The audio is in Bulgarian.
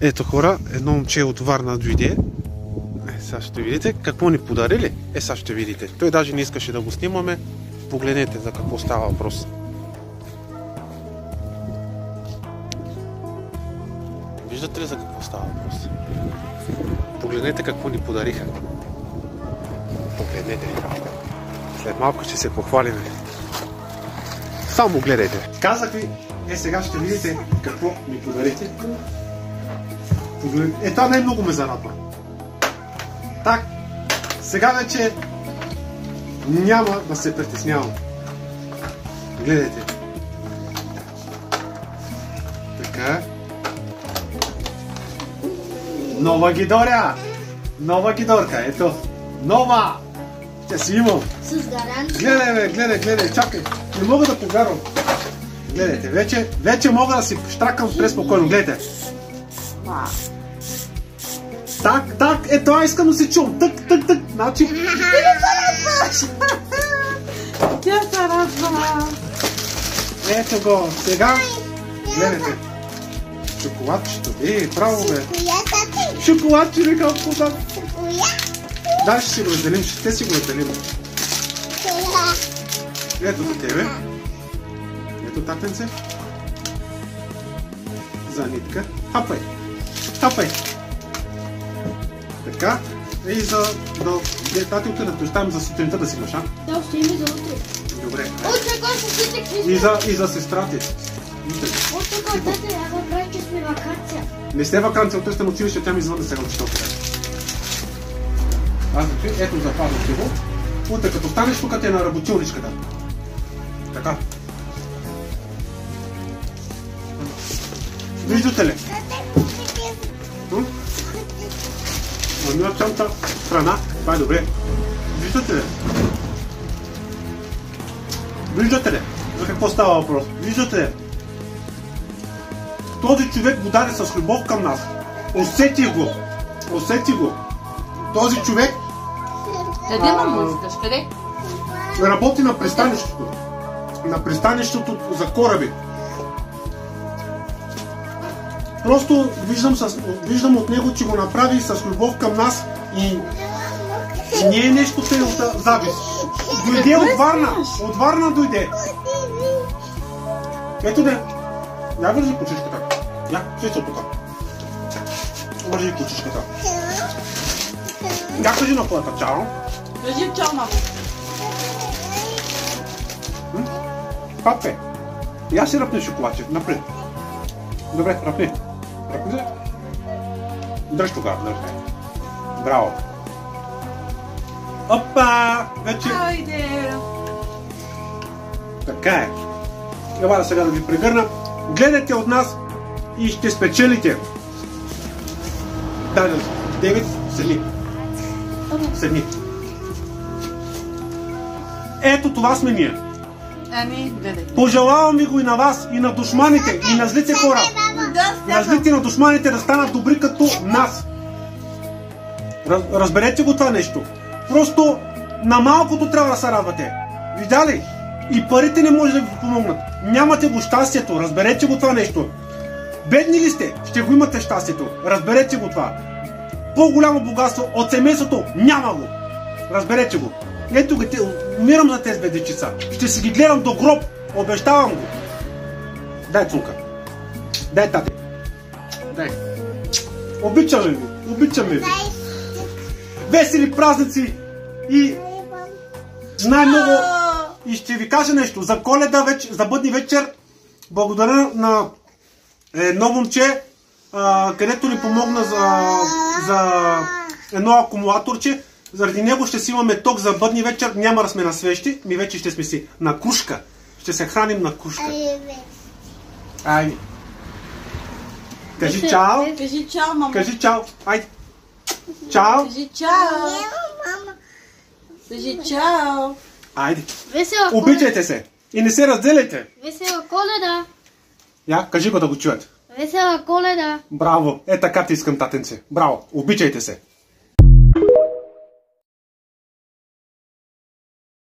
Ето хора, едно момче от Варна дойде. Сега ще видите какво ни подарили. Сега ще видите. Той даже не искаше да го снимаме. Погледнете за какво става въпрос. Виждате ли за какво става въпрос? Погледнете какво ни подариха. Погледнете. След малко ще се похвалим. Само гледайте. Казах ви, сега ще видите какво ми подарите. Това най-много ме зарадва. Так, сега вече няма да се притеснявам. Гледайте. Така. Нова гидоря! Нова гидорка, ето. Нова! Ще си имам. С гаранция. Гледай, чакай. Не мога да повярвам. Гледайте, вече мога да си штракам преспокойно. Гледайте. Так, това искам да се чувам. Тък. Значи... Тя се радва. Ето го, сега. Гледайте. Шоколадчето. Право бе. Шоколадче, ли какво да? Да, ще си го разделим, ще си го разделим. Ето за тебе. Ето татенце. За нитка. Хапай. Така. И за... Тати утре да оставим за сутринта да си имаш, а? Да, ще има за утре. Добре. Утре кой ще сите Христо? И за сестра ти. Утре кой тате, аз направих, че сме вакация. Не сте вакансия, утре сте на училище, тя ми извън да сега учител. Аз значи, ето запазвам ти го. Утре като станеш, тук ти е на работилничката. Така. Виждате ли? На цялата страна. Това е добре. Виждате ли? За какво става въпрос? Виждате ли? Този човек го даде с любов към нас. Усети го. Този човек Къде му искаш? Къде? работи на пристанището. На пристанището за кораби. Просто виждам от него, че го направи с любов към нас и не е нещо от завист. Дойде от Варна. От Варна дойде. Ето де. Я вържи кучешката. Я, сей се тук. Вържи кучешката. Я кажи на колата чао. Кажи чао, мамо. Папе, я си ръпни шоколадче. Напред. Добре, ръпни. Ръпни се. Дръж тогава, дръж. Браво. Опа! Вече... Хайде! Така е. Ева сега да ви прегърна. Гледайте от нас и ще спечелите. Да, 9 седми. Ето това сме ние. Ами, гледай. Пожелавам ви го и на вас, и на душманите, и на злите хора. На злите и на душманите да станат добри като нас. Разберете го това нещо. Просто на малкото трябва да се радвате. Видя ли? И парите не може да ви помогнат. Нямате го щастието. Разберете го това нещо. Бедни ли сте? Ще го имате щастието. Разберете го това. По-голямо богатство от семейството няма го. Разберете го. Ето го, умирам за тези бедечица. Ще си ги гледам до гроб. Обещавам го. Дай, цунка. Дай, тате. Дай. Обичаме ви. Весели празници и най-много... И ще ви кажа нещо. За Коледа, за бъдни вечер, благодаря на едно момче, където ни помогна за едно акумулаторче. Заради него ще си имаме ток за бъдни вечер. Няма да сме на свещи, ми вече ще сме си на крушка. Ще се храним на крушка. Айде. Кажи чао. Кажи чао, мамо. Кажи чао. Айде. Чао. Кажи чао. Кажи чао. Айде. Весела Коледа. Обичайте се. И не се разделяйте. Весела Коледа. Я, кажи го да го чуят. Весела Коледа. Браво. Е така ти искам, татенце. Браво. Обичайте се.